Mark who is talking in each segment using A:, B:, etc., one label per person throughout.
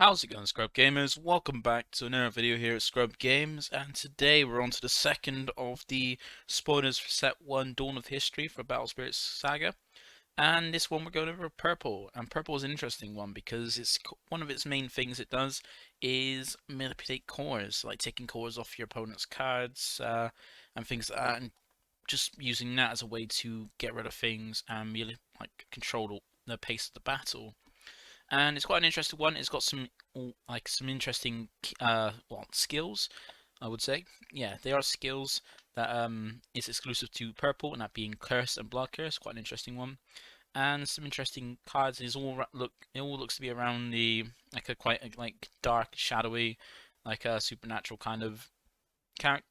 A: How's it going, Scrub Gamers? Welcome back to another video here at Scrub Games, and today we're on to the second of the spoilers for Set 1 Dawn of History for Battle Spirits Saga. And this one we're going over purple, and purple is an interesting one because it's one of its main things it does is manipulate cores, like taking cores off your opponent's cards and things like that, and just using that as a way to get rid of things and really control the pace of the battle. And it's quite an interesting one. It's got some some interesting skills, I would say. Yeah, they are skills that is exclusive to purple, and that being Curse and Bloodcurse. Quite an interesting one, and some interesting cards. It all looks to be around the quite dark, shadowy, like a supernatural kind of character,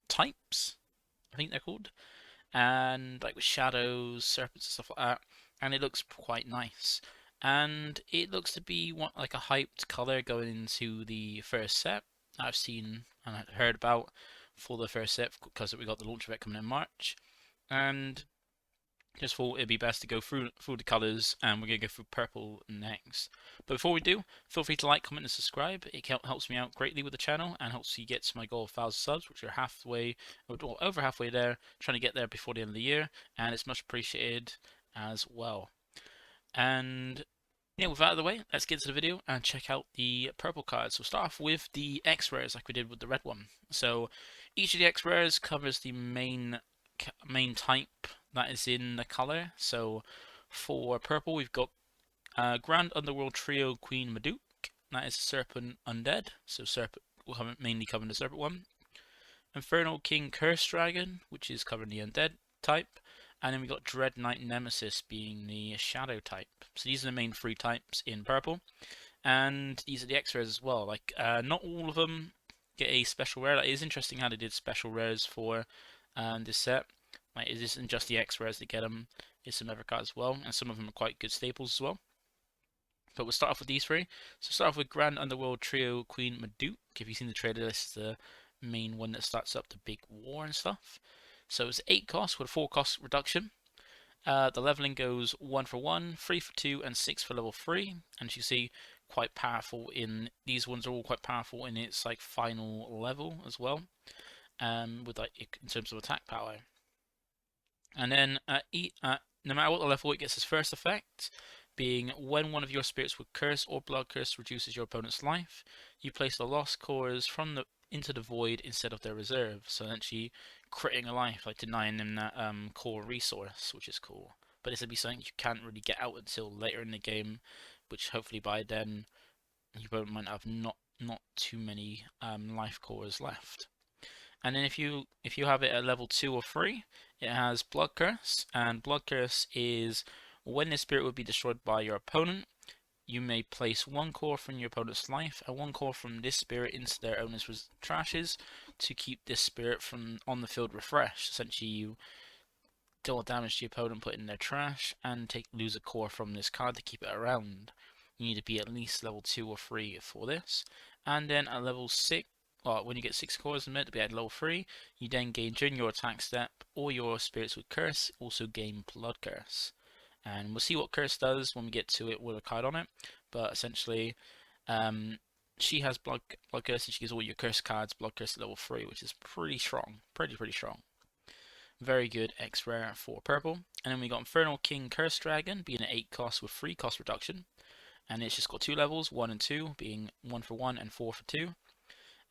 A: types. I think they're called, and like with shadows, serpents, and stuff like that. And it looks quite nice. And it looks to be like a hyped color going into the first set I've seen and heard about for the first set because we got the launch event coming in March. And just thought it'd be best to go through the colors, and we're gonna go through purple next. But before we do, feel free to like, comment, and subscribe. It helps me out greatly with the channel and helps me get to my goal of 1,000 subs, which are halfway, or over halfway there. Trying to get there before the end of the year, and it's much appreciated as well. And yeah, with that out of the way, let's get to the video and check out the purple cards. We'll start off with the X rares like we did with the red one. So each of the X rares covers the main type that is in the color. So for purple, we've got Grand Underworld Trio Queen Maduke. That is Serpent Undead. So Serpent will mainly cover the Serpent one. Infernal King Curse Dragon, which is covering the Undead type. And then we got Dread Knight Nemesis being the Shadow type. So these are the main three types in purple. And these are the X rares as well. Like, not all of them get a special rare. Like, it is interesting how they did special rares for this set. Like, it isn't just the X rares that get them, it's some other cards as well. And some of them are quite good staples as well. But we'll start off with these three. So start off with Grand Underworld Trio Queen Maduke. If you've seen the trailer, this is the main one that starts up the big war and stuff. So it's 8 cost with a 4 cost reduction. The leveling goes 1 for 1, 3 for 2, and 6 for level 3. And as you see, quite powerful in these ones are all quite powerful in its like final level as well, with like in terms of attack power. And then no matter what the level, it gets its first effect, being when one of your spirits with Curse or Bloodcurse reduces your opponent's life, you place the lost cores from into the void instead of their reserve. So actually critting a life, like denying them that core resource, which is cool. But this would be something you can't really get out until later in the game, which hopefully by then you might have not too many life cores left. And then if you have it at level 2 or 3, it has Bloodcurse, and Bloodcurse is when the spirit would be destroyed by your opponent, you may place 1 core from your opponent's life and 1 core from this spirit into their owner's trashes to keep this spirit from on the field refreshed. Essentially, you deal damage to your opponent, put it in their trash, and lose a core from this card to keep it around. You need to be at least level 2 or 3 for this. And then at level 6, when you get 6 cores in it to be at level 3, you then gain during your attack step, or your spirits with Curse also gain Bloodcurse. And we'll see what Curse does when we get to it with a card on it. But essentially, she has Bloodcurse, and she gives all your Curse cards Bloodcurse at level 3, which is pretty strong. Pretty strong. Very good X rare for purple. And then we got Infernal King Curse Dragon, being an 8 cost with 3 cost reduction. And it's just got 2 levels, 1 and 2, being 1 for 1 and 4 for 2.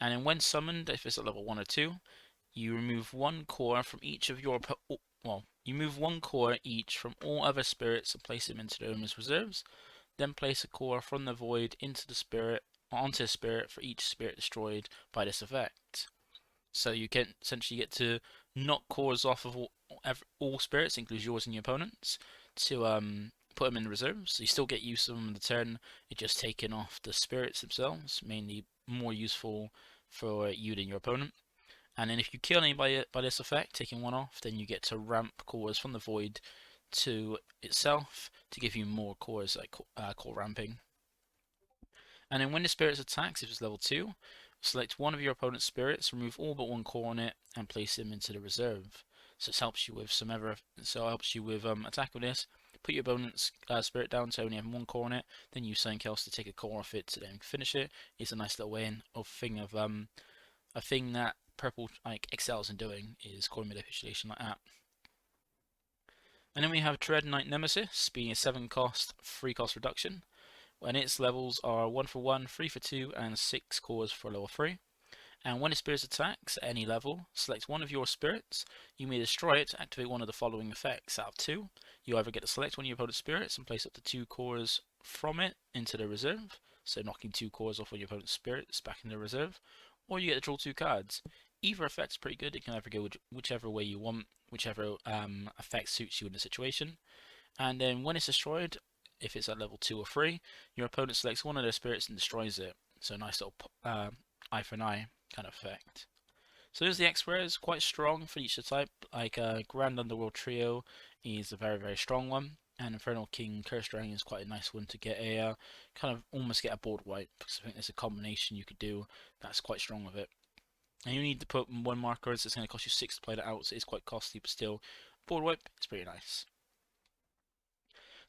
A: And then when summoned, if it's at level 1 or 2, you remove 1 core from each of your you move 1 core each from all other spirits and place them into the owner's reserves. Then place a core from the void into the spirit onto the spirit for each spirit destroyed by this effect. So you can essentially get to knock cores off of all spirits, including yours and your opponent's, to put them in the reserves. So you still get use of them in the turn. It's just taking off the spirits themselves, mainly more useful for you than your opponent. And then if you kill anybody by this effect, taking 1 off, then you get to ramp cores from the void to itself to give you more cores, like core ramping. And then when the spirit attacks, if it's level 2, select one of your opponent's spirits, remove all but 1 core on it, and place them into the reserve. So it helps you with attack with this, put your opponent's spirit down to only have 1 core on it, then use something else to take a core off it to then finish it. It's a nice little way in of a thing that purple like excels in doing is core manipulation like that. And then we have Dread Knight Nemesis, being a 7 cost, 3 cost reduction, when its levels are 1 for 1, 3 for 2, and 6 cores for level 3. And when a spirit attacks at any level, select one of your spirits. You may destroy it to activate one of the following effects. Out of 2, you either get to select one of your opponent's spirits and place up to 2 cores from it into the reserve, so knocking 2 cores off of your opponent's spirits back in the reserve, or you get to draw 2 cards. Either effect's pretty good. It can either go whichever way you want, whichever effect suits you in the situation. And then when it's destroyed, if it's at level 2 or 3, your opponent selects one of their spirits and destroys it. So a nice little eye for an eye kind of effect. So there's the X-Rares, quite strong for each type. Like Grand Underworld Trio is a very, very strong one. And Infernal King Curse Dragon is quite a nice one to get a kind of almost get a board wipe, because I think there's a combination you could do that's quite strong with it. And you need to put 1 marker, so it's going to cost you 6 to play that out, so it's quite costly, but still, board wipe is pretty nice.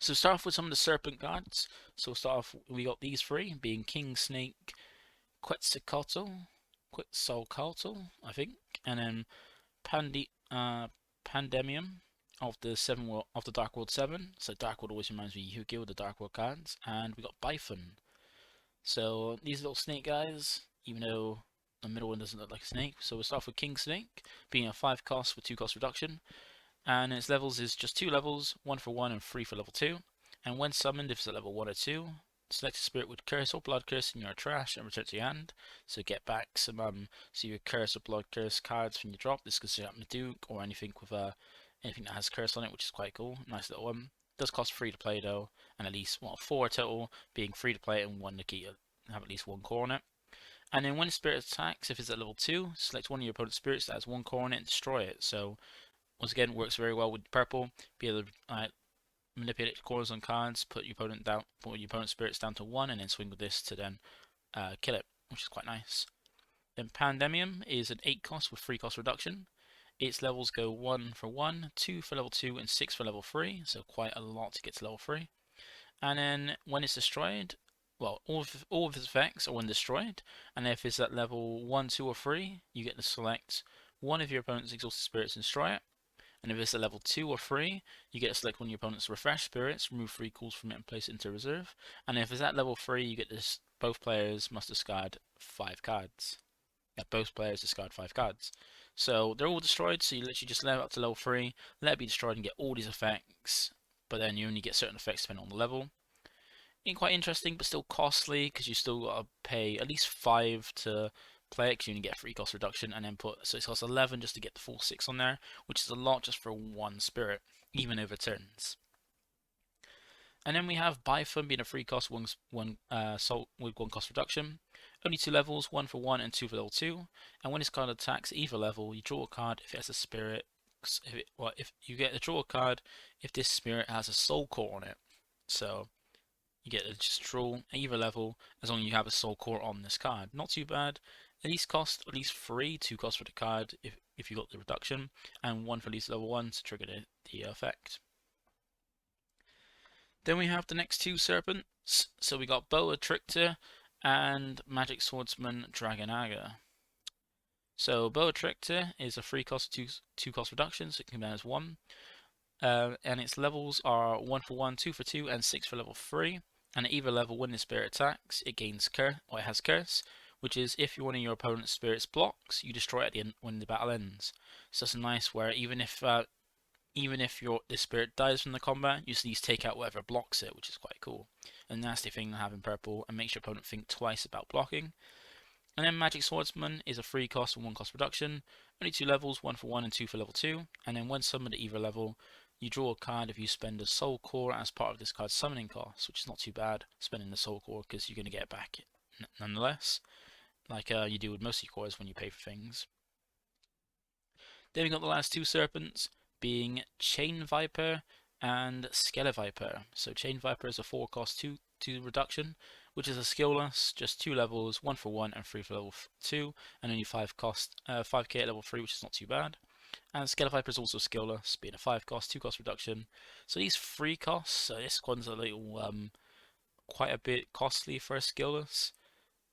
A: So start off with some of the Serpent cards. So we'll start off, we got these 3, being King Snake, Quetzalcoatl, I think, and then Pandemium of the Dark World 7. So Dark World always reminds me of Yu-Gi-Oh! With the Dark World cards, and we got Bifon. So these little snake guys, even though the middle one doesn't look like a snake. So we'll start off with King Snake, being a 5 cost with 2 cost reduction, and its levels is just 2 levels, 1 for 1 and 3 for level 2. And when summoned, if it's at level 1 or 2, select a spirit with Curse or Bloodcurse in your trash and return to your hand. So get back some so your Curse or Bloodcurse cards from your drop. This could up Duke or anything with anything that has Curse on it, which is quite cool. Nice little one. Does cost 3 to play though, and at least 4 total, being 3 to play and 1 to keep have at least 1 core on it. And then when a spirit attacks, if it's at level 2, select one of your opponent's spirits that has 1 core on it and destroy it. So once again, it works very well with purple. Be able to manipulate cores on cards, put your opponent's spirits down to 1, and then swing with this to then kill it, which is quite nice. Then Pandemium is an 8 cost with 3 cost reduction. Its levels go 1 for 1, 2 for level 2, and 6 for level 3, so quite a lot to get to level 3. And then when it's destroyed, well, all of its effects are when destroyed, and if it's at level 1, 2, or 3, you get to select one of your opponent's exhausted spirits and destroy it. And if it's at level 2 or 3, you get to select one of your opponent's refresh spirits, remove 3 cools from it and place it into reserve. And if it's at level 3, you get this, both players must discard 5 cards. Yeah, both players discard 5 cards. So they're all destroyed, so you literally just level up to level 3, let it be destroyed and get all these effects, but then you only get certain effects depending on the level. Quite interesting, but still costly, because you still got to pay at least 5 to play it, because you only get a 3 cost reduction, and then so it costs 11 just to get the full 6 on there, which is a lot just for 1 spirit, even over turns. And then we have Bifon being a 3 cost, one soul with 1 cost reduction. Only 2 levels, 1 for 1 and 2 for level 2. And when this card attacks either level, you draw a card if it has a spirit. If you get to draw a card if this spirit has a soul core on it. So you get to just draw either level as long as you have a soul core on this card. Not too bad. At least cost at least 3, 2 cost for the card if you got the reduction, and 1 for at least level 1 to trigger the effect. Then we have the next 2 serpents. So we got Boa Trickster and Magic Swordsman Dragonaga. So Boa Trickster is a 3 cost, 2 cost reduction, so it can be as 1. And its levels are 1 for 1, 2 for 2, and 6 for level 3. And at either level, when the spirit attacks, it gains Curse, or it has Curse, which is if one of your opponent's spirits blocks, you destroy it at the end when the battle ends. So that's nice, where even if this spirit dies from the combat, you at least take out whatever blocks it, which is quite cool. A nasty thing to have in purple, and makes your opponent think twice about blocking. And then Magic Swordsman is a 3 cost and 1 cost reduction. Only 2 levels, 1 for 1 and 2 for level 2. And then when summoned at either level, you draw a card if you spend a soul core as part of this card's summoning cost, which is not too bad, spending the soul core, because you're going to get it back nonetheless, like you do with most of your cores when you pay for things. Then we got the last 2 serpents, being Chain Viper and Skeleviper. So Chain Viper is a 4 cost 2 reduction, which is a skillless, just 2 levels, 1 for 1 and 3 for level 2, and only 5 cost, 5k at level 3, which is not too bad. And Scale Viper is also skillless, being a 5 cost, 2 cost reduction. So these 3 costs, so this one's a little, quite a bit costly for a skillless.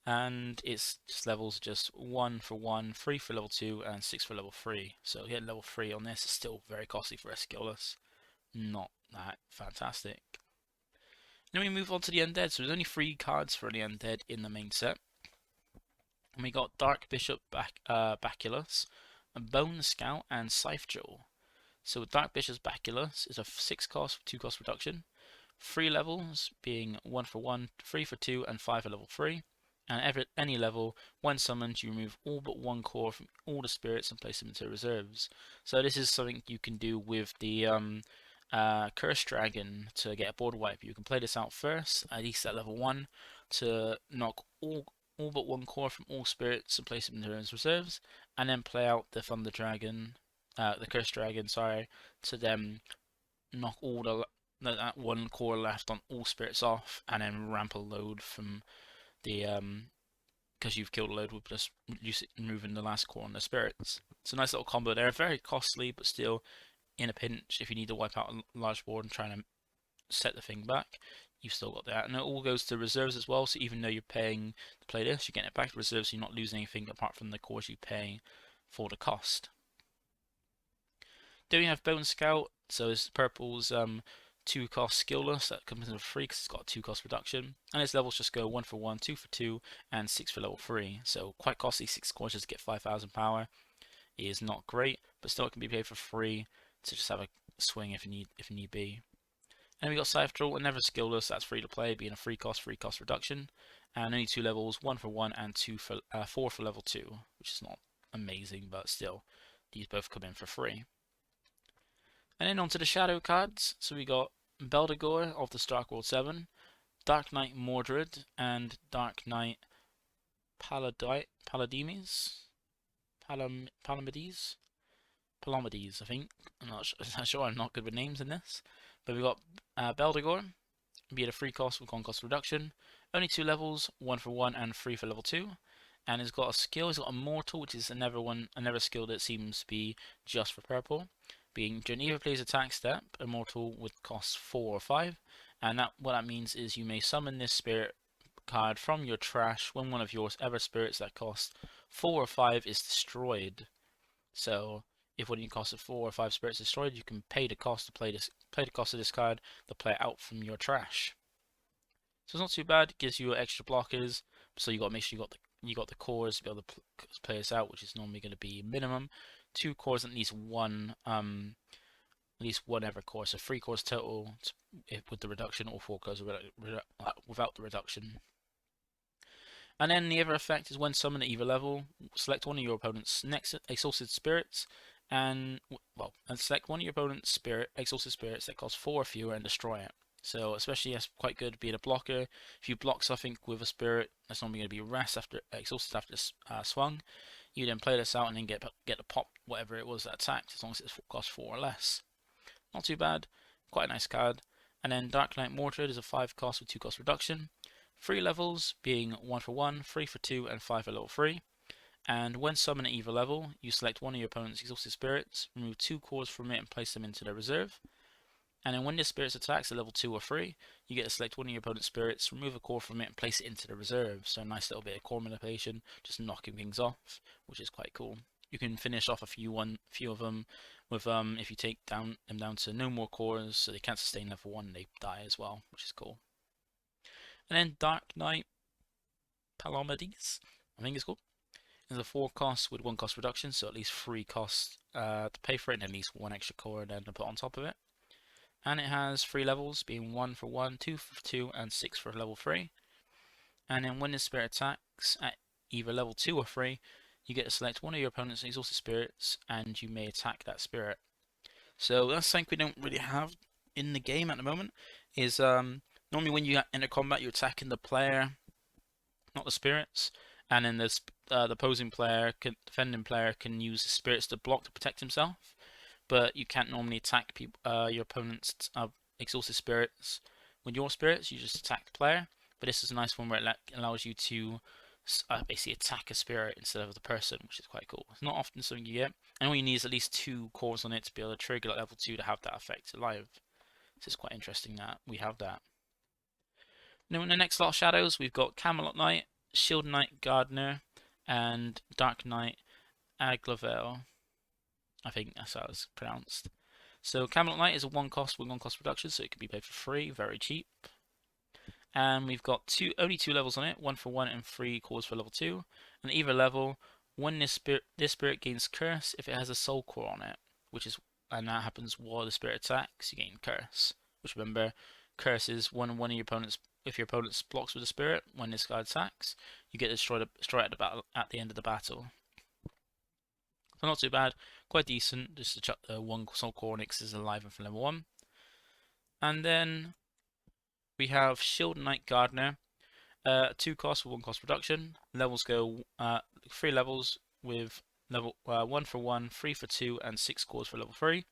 A: And its just levels just 1 for 1, 3 for level 2, and 6 for level 3. So getting level 3 on this is still very costly for a skillless. Not that fantastic. Then we move on to the Undead. So there's only 3 cards for the Undead in the main set. And we got Dark Bishop Baculus, Bone Scout, and Scythe Jewel. So Dark Bishop's Baculus is a 6 cost, 2 cost reduction. 3 levels, being 1 for 1, 3 for 2, and 5 for level 3. And any level, when summoned, you remove all but 1 core from all the spirits and place them into reserves. So this is something you can do with the Curse Dragon to get a board wipe. You can play this out first, at least at level 1, to knock all but 1 core from all spirits and place them into reserves, and then play out the Thunder Dragon, the Curse Dragon, sorry, to then knock all that 1 core left on all spirits off, and then ramp a load from the because you've killed a load with just removing the last core on the spirits. It's a nice little combo there, very costly, but still in a pinch if you need to wipe out a large board and try to set the thing back, you've still got that. And it all goes to reserves as well, so even though you're paying to play this, you're getting it back to reserves, so you're not losing anything apart from the cores you pay for the cost. Then we have Bone Scout, so it's purple's 2 cost skillless that comes in for free because it's got a 2 cost reduction, and its levels just go 1 for 1, 2 for 2, and 6 for level 3. So quite costly, 6 cores just to get 5,000 power. It is not great, but still it can be paid for free to just have a swing if need be. And we got Scythe Jewel, another skillless that's free to play, being a 3 cost reduction, and only 2 levels, 1 for 1 and 4 for level 2, which is not amazing, but still, these both come in for free. And then onto the shadow cards. So we got Beldegor of the Stark World 7, Dark Knight Mordred, and Dark Knight Palladimes, I think. I'm not sure. I'm not good with names in this. But we got Beldegor, be it a 3 cost with 1 cost reduction. Only 2 levels, 1 for 1 and 3 for level 2. And he's got a skill. He's got Immortal, which is another skill that seems to be just for purple. Being Geneva plays attack step, Immortal would cost 4 or 5, and what that means is you may summon this spirit card from your trash when one of your ever spirits that costs 4 or 5 is destroyed. So if one of your cost of 4 or 5 spirits is destroyed, you can pay the cost to play the cost of this card to play it out from your trash. So it's not too bad. It gives you extra blockers, so you got to make sure you got the cores to be able to play this out, which is normally going to be minimum 2 cores, at least one ever core, so 3 cores total with the reduction, or 4 cores without the reduction. And then the other effect is when summoned at either level, select one of your opponent's next exhausted spirits, and select one of your opponent's exhausted spirits that cost 4 or fewer and destroy it. So especially that's quite good being a blocker. If you block something with a spirit, that's normally going to be rest after exhausted after swung. You then play this out and then get to pop whatever it was that attacked, as long as it costs 4 or less. Not too bad, quite a nice card. And then Dark Knight Mordred is a 5 cost with 2 cost reduction. 3 levels, being 1 for 1, 3 for 2, and 5 for level 3. And when summoned at either level, you select one of your opponent's exhausted spirits, remove 2 cores from it and place them into their reserve. And then when this spirit's attacks at level 2 or 3, you get to select one of your opponent's spirits, remove a core from it, and place it into the reserve. So a nice little bit of core manipulation, just knocking things off, which is quite cool. You can finish off a few of them with if you take them down to no more cores, so they can't sustain level 1, they die as well, which is cool. And then Dark Knight Palladimes, I think it's called. It's a 4 cost with 1 cost reduction, so at least 3 costs to pay for it, and at least 1 extra core then to put on top of it. And it has 3 levels, being 1 for 1, 2 for 2, and 6 for level 3. And then when this spirit attacks at either level 2 or 3, you get to select one of your opponent's exhausted spirits, and you may attack that spirit. So that's something we don't really have in the game at the moment, is normally when you enter combat, you're attacking the player, not the spirits, and then the opposing player, defending player, can use the spirits to block to protect himself. But you can't normally attack your opponent's exhausted spirits with your spirits. You just attack the player. But this is a nice one where it allows you to basically attack a spirit instead of the person, which is quite cool. It's not often something you get, and all you need is at least 2 cores on it to be able to trigger at level 2 to have that effect live. So it's quite interesting that we have that. Now in the next lot of shadows, we've got Camelot Knight, Shield Knight Gardener, and Dark Knight Aglavel. I think that's how it's pronounced. So Camelot Knight is a one cost reduction, so it can be paid for free, very cheap. And we've got only 2 levels on it, 1 for 1 and 3 cores for level 2. And either level, when this spirit gains curse if it has a soul core on it, and that happens while the spirit attacks, you gain curse. Which remember, curse is when one of your opponents, if your opponent blocks with a spirit when this guy attacks, you get destroyed at the end of the battle. So not too bad, quite decent. Just to chuck the 1 soul core Onyx is alive for level 1. And then we have Shield Knight Gardener. 2 costs for 1 cost reduction. Levels go 3 levels with level 1 for 1, 3 for 2, and 6 cores for level 3.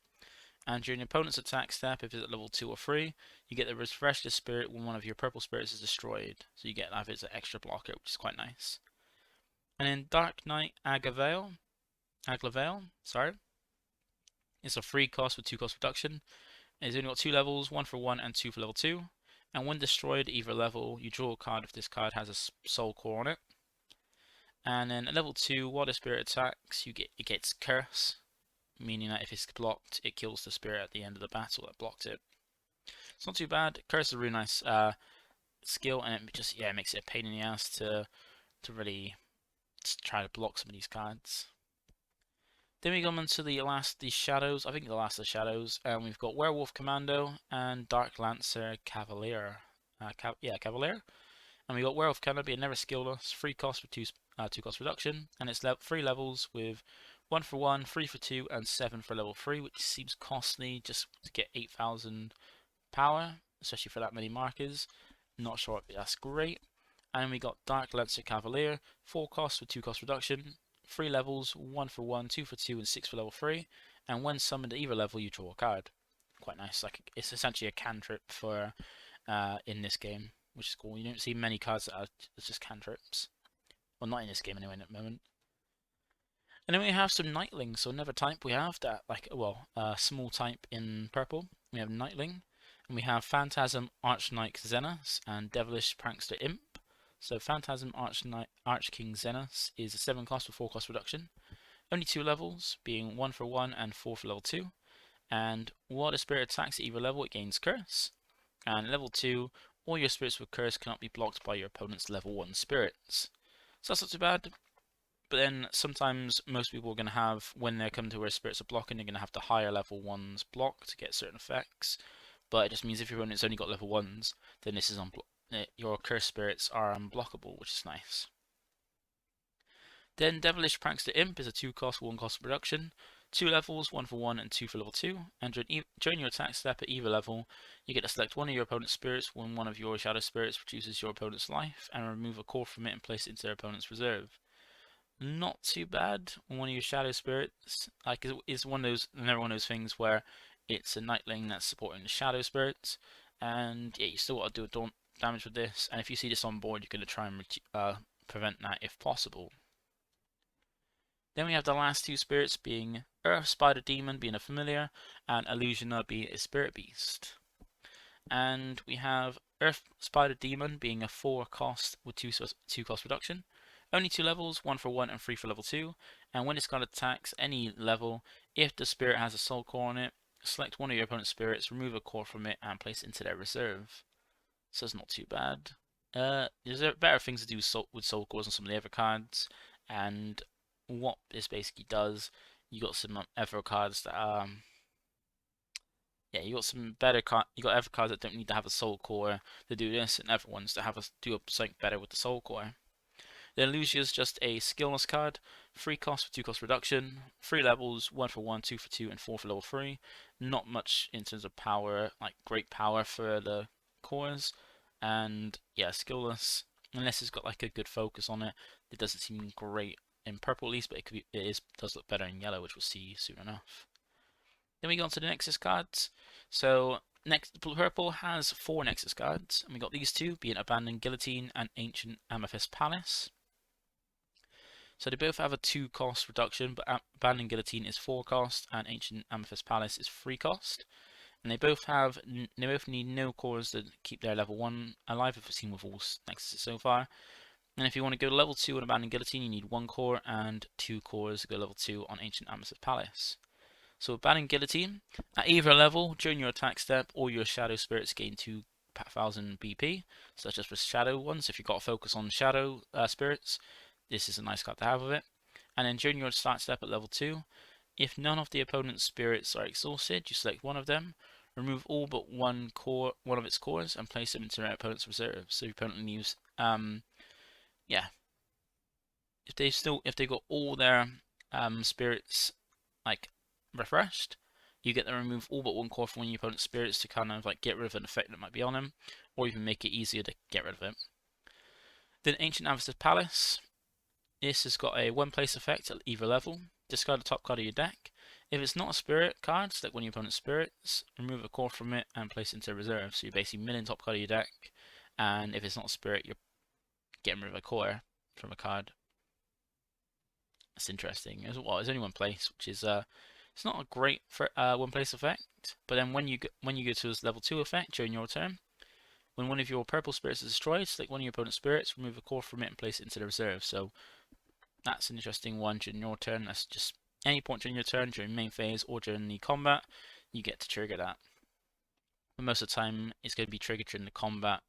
A: And during your opponent's attack step, if it's at level 2 or 3, you get the refresh the spirit when one of your purple spirits is destroyed. So you get that as an extra blocker, which is quite nice. And then Dark Knight Aglavel, sorry. It's a 3 cost with 2 cost reduction. It's only got 2 levels, 1 for 1 and 2 for level 2. And when destroyed at either level, you draw a card if this card has a soul core on it. And then at level 2, while the spirit attacks, it gets curse, meaning that if it's blocked, it kills the spirit at the end of the battle that blocked it. It's not too bad. Curse is a really nice skill, and it just makes it a pain in the ass to really try to block some of these cards. Then we come into the shadows. I think the last of the shadows, and we've got Werewolf Commando and Dark Lancer Cavalier. Cavalier. And we got Werewolf Commando being never skillless, 3 cost for 2 cost reduction, and it's 3 levels with 1 for 1, 3 for 2, and 7 for level 3, which seems costly just to get 8,000 power, especially for that many markers. Not sure if that's great. And we got Dark Lancer Cavalier, 4 costs with 2 cost reduction, 3 levels, 1 for 1, 2 for 2, and 6 for level 3. And when summoned at either level, you draw a card. Quite nice. Like it's essentially a cantrip for in this game, which is cool. You don't see many cards that are just cantrips. Well, not in this game anyway at the moment. And then we have some Nightlings. So another type we have that, small type in purple. We have Nightling. And we have Phantasm Archknight Xenos and Devilish Prankster Imp. So Phantasm Archking Xenos is a 7 cost for 4 cost reduction. Only 2 levels, being 1 for 1 and 4 for level 2. And while the spirit attacks at either level, it gains curse. And level 2, all your spirits with curse cannot be blocked by your opponent's level 1 spirits. So that's not too bad. But then sometimes most people are going to have, when they come to where spirits are blocking, they're going to have the higher level 1s block to get certain effects. But it just means if your opponent's only got level 1s, then this is your curse spirits are unblockable, which is nice. Then Devilish Prankster Imp is a 2 cost, 1 cost reduction. 2 levels, 1 for 1 and 2 for level 2. And during your attack step at either level, you get to select one of your opponent's spirits when one of your shadow spirits reduces your opponent's life, and remove a core from it and place it into their opponent's reserve. Not too bad on one of your shadow spirits. Like it's another one of those things where it's a Nightling that's supporting the shadow spirits, and yeah, you still got to do damage with this. And if you see this on board, you're going to try and prevent that if possible. Then we have the last 2 spirits being Earth Spider Demon being a familiar, and Illusioner being a spirit beast. And we have Earth Spider Demon being a 4 cost with 2 cost reduction. Only 2 levels, 1 for 1 and 3 for level 2. And when this card attacks any level, if the spirit has a soul core on it, select one of your opponent's spirits, remove a core from it, and place it into their reserve. So it's not too bad. There's better things to do with soul cores on some of the other cards. And what this basically does, you got some other cards that you got some better you got other cards that don't need to have a soul core to do this, and other ones that do something better with the soul core. The Illusion is just a skillless card, 3 cost for 2 cost reduction, 3 levels, 1 for 1, 2 for 2, and 4 for level 3. Not much in terms of power, like great power for the cores, and yeah, skillless. Unless it's got like a good focus on it, it doesn't seem great in purple at least, but does look better in yellow, which we'll see soon enough. Then we go on to the Nexus cards. So purple has 4 Nexus cards, and we got these 2 being Abandoned Guillotine and Ancient Amethyst Palace. So they both have a 2 cost reduction, but Abandoned Guillotine is 4 cost and Ancient Amethyst Palace is 3 cost. And they both need no cores to keep their level 1 alive, if we've seen with all Nexuses so far. And if you want to go to level 2 on Abandoned Guillotine, you need 1 core and 2 cores to go level 2 on Ancient Amethyst Palace. So Abandoned Guillotine, at either level, during your attack step, all your Shadow Spirits gain 2,000 BP. So that's just for Shadow ones. If you've got to focus on Shadow Spirits, this is a nice card to have with it. And then during your start step at level 2, if none of the opponent's spirits are exhausted, you select one of them, remove all but one of its cores, and place them into your opponent's reserve. So your opponent leaves, yeah, if they got all their spirits like refreshed, you get to remove all but one core from one of your opponent's spirits to kind of like get rid of an effect that might be on him, or even make it easier to get rid of it. Then Ancient Amethyst Palace. This has got a 1-place effect at either level. Discard the top card of your deck. If it's not a spirit card, select one of your opponent's spirits, remove a core from it, and place it into reserve. So you're basically milling top card of your deck, and if it's not a spirit, you're getting rid of a core from a card. That's interesting. There's only 1 place, which is it's not a great for 1-place effect. But then when you go to this level 2 effect during your turn, when one of your purple spirits is destroyed, select one of your opponent's spirits, remove a core from it, and place it into the reserve. So that's an interesting one during your turn. That's just any point during your turn, during main phase or during the combat, you get to trigger that. But most of the time, it's going to be triggered during the combat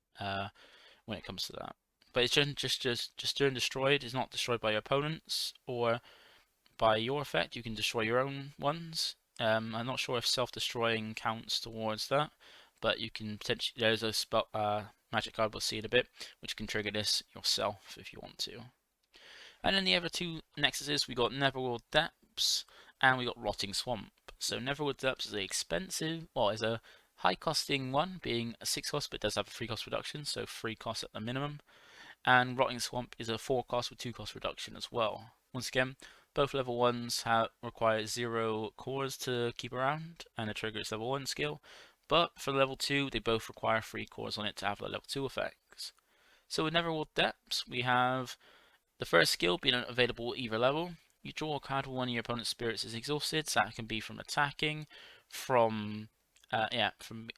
A: when it comes to that. But it's just during destroyed. It's not destroyed by your opponents or by your effect. You can destroy your own ones. I'm not sure if self-destroying counts towards that, but you can potentially. There's a spell, magic card we'll see in a bit, which can trigger this yourself if you want to. And then the other 2 nexuses, we got Netherworld Depths and we got Rotting Swamp. So Netherworld Depths is is a high costing one, being a 6 cost, but it does have a 3 cost reduction, so 3 cost at the minimum. And Rotting Swamp is a 4 cost with 2 cost reduction as well. Once again, both level 1s require 0 cores to keep around, and the trigger is level 1 skill. But for level 2, they both require 3 cores on it to have the level 2 effects. So with Netherworld Depths, we have the first skill being available at either level. You draw a card when one of your opponent's spirits is exhausted, so that can be from attacking, from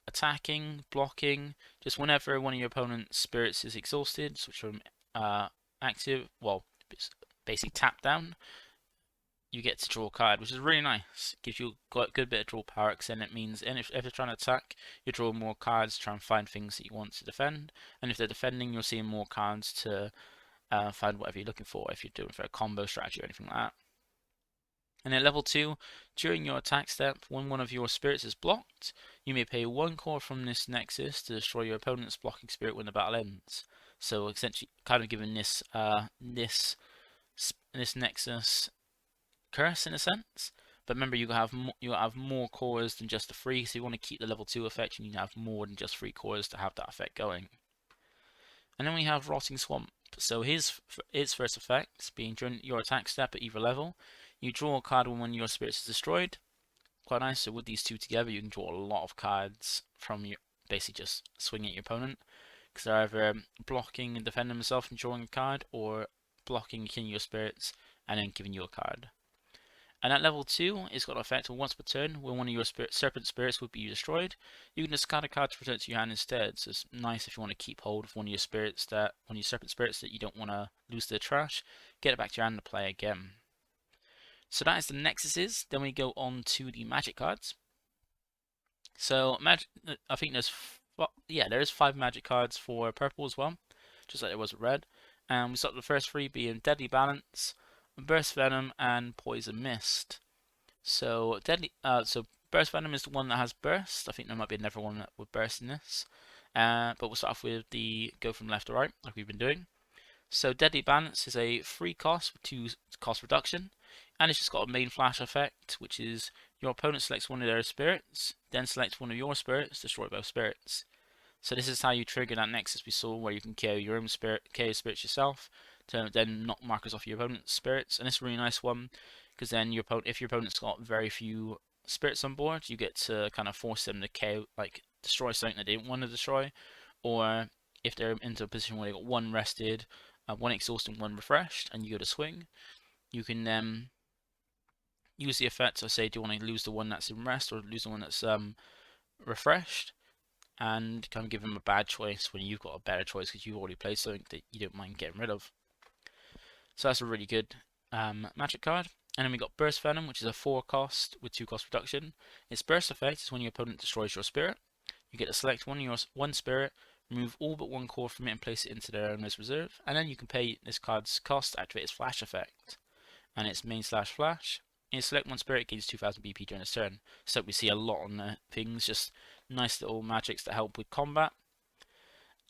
A: attacking, blocking, just whenever one of your opponent's spirits is exhausted, switch from active, well, basically tap down, you get to draw a card, which is really nice. Gives you a good bit of draw power, because then it means, and if you're trying to attack, you draw more cards to try and find things that you want to defend, and if they're defending, you're seeing more cards to find whatever you're looking for, if you're doing for a combo strategy or anything like that. And at level 2, during your attack step, when one of your spirits is blocked, you may pay 1 core from this nexus to destroy your opponent's blocking spirit when the battle ends. So essentially, kind of giving this nexus curse in a sense. But remember, you have more cores than just the 3, so you want to keep the level 2 effect, you need to have more than just 3 cores to have that effect going. And then we have Rotting Swamp. So its first effect being during your attack step at either level, you draw a card when one of your spirits is destroyed. Quite nice. So with these 2 together, you can draw a lot of cards from your basically just swinging at your opponent, because they're either blocking and defending themselves and drawing a card, or blocking and killing your spirits and then giving you a card. And at level 2, it's got an effect of once per turn when one of your serpent spirits would be destroyed. You can discard a card to return it to your hand instead. So it's nice if you want to keep hold of one of your serpent spirits that you don't want to lose to the trash. Get it back to your hand to play again. So that is the nexuses. Then we go on to the magic cards. So I think there's 5 magic cards for purple as well, just like there was with red. And we start with the first 3 being Deadly Balance, Burst Venom, and Poison Mist. So Burst Venom is the one that has burst. I think there might be another one that would burst in this. But we'll start off with the go from left to right, like we've been doing. So Deadly Balance is a 3 cost with 2 cost reduction, and it's just got a main flash effect, which is your opponent selects one of their spirits, then selects one of your spirits, destroy both spirits. So this is how you trigger that nexus we saw, where you can KO your own spirits yourself, to then knock markers off your opponent's spirits. And it's a really nice one, because then if your opponent's got very few spirits on board, you get to kind of force them to KO, like destroy something that they didn't want to destroy, or if they're into a position where they got 1 rested, 1 exhausted, and 1 refreshed, and you go to swing, you can use the effect. So say, do you want to lose the one that's in rest or lose the one that's refreshed? And kind of give him a bad choice when you've got a better choice because you've already played something that you don't mind getting rid of. So that's a really good magic card. And then we got Burst Venom, which is a 4 cost with 2 cost reduction. Its burst effect is when your opponent destroys your spirit. You get to select one spirit, remove all but one core from it and place it into their owner's reserve. And then you can pay this card's cost to activate its flash effect. And its main/flash. You select one spirit, gains 2000 BP during its turn. So we see a lot on the things, just nice little magics that help with combat.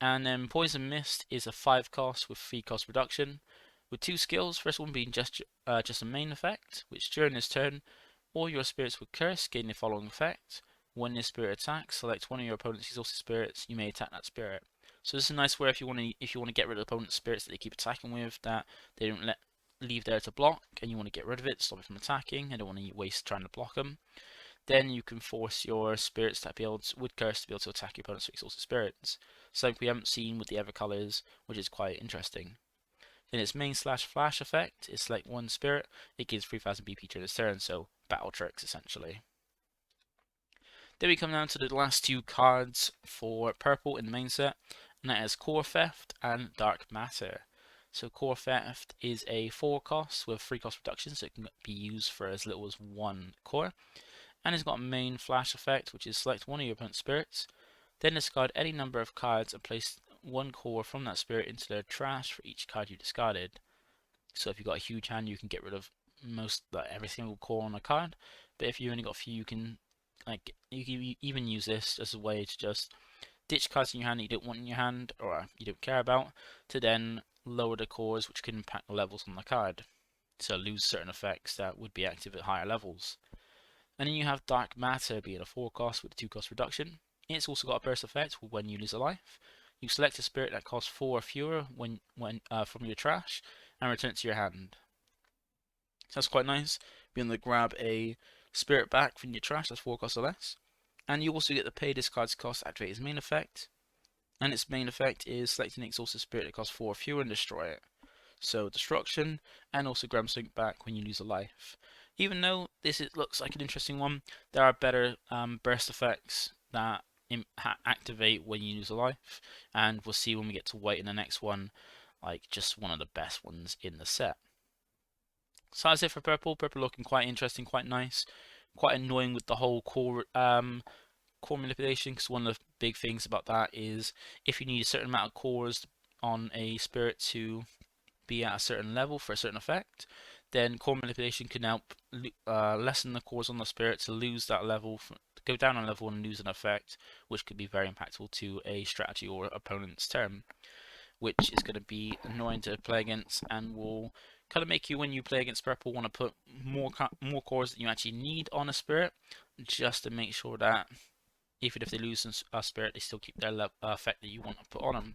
A: And then Poison Mist is a 5 cost with 3 cost reduction, with 2 skills. First one being just a main effect, which during this turn, all your spirits with curse gain the following effect. When this spirit attacks, select one of your opponent's exhausted spirits. You may attack that spirit. So this is a nice way if you want to get rid of the opponent's spirits that they keep attacking with, that they don't leave there to block, and you want to get rid of it, stop it from attacking. I don't want to waste trying to block them. Then you can force your spirits to be able to, with curse, to be able to attack your opponent's exhausted spirits. Something we haven't seen with the other colours, which is quite interesting. Then its main/flash effect is select one spirit. It gives 3000 BP during its turn, so battle tricks essentially. Then we come down to the last 2 cards for purple in the main set, and that is Core Theft and Dark Matter. So Core Theft is a 4 cost with 3 cost reduction, so it can be used for as little as 1 core. And it's got a main flash effect, which is select one of your opponent's spirits, then discard any number of cards and place 1 core from that spirit into their trash for each card you discarded. So if you've got a huge hand, you can get rid of every single core on a card. But if you only got a few, you can even use this as a way to just ditch cards in your hand that you don't want in your hand or you don't care about, to then lower the cores, which can impact the levels on the card. So lose certain effects that would be active at higher levels. And then you have Dark Matter being a 4 cost with a 2 cost reduction. It's also got a burst effect when you lose a life. You select a spirit that costs 4 or fewer from your trash and return it to your hand. So that's quite nice, being able to grab a spirit back from your trash that's 4 costs or less. And you also get to pay this card's cost to activate its main effect. And its main effect is selecting an exhausted spirit that costs 4 or fewer and destroy it. So destruction, and also grab something back when you lose a life. Even though looks like an interesting one, there are better burst effects that activate when you lose a life, and we'll see when we get to white in the next one, like just one of the best ones in the set. So that's it for purple. Purple looking quite interesting, quite nice, quite annoying with the whole core manipulation, because one of the big things about that is if you need a certain amount of cores on a spirit to be at a certain level for a certain effect, then core manipulation can help lessen the cores on the spirit to lose that level, go down a level and lose an effect, which could be very impactful to a strategy or opponent's turn, which is going to be annoying to play against and will kind of make you, when you play against purple, want to put more cores that you actually need on a spirit, just to make sure that even if they lose a spirit, they still keep their effect that you want to put on them.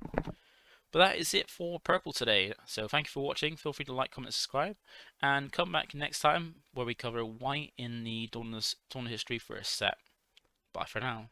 A: But that is it for purple today. So thank you for watching. Feel free to like, comment, subscribe, and come back next time where we cover white in the tournament history for a set. Bye for now.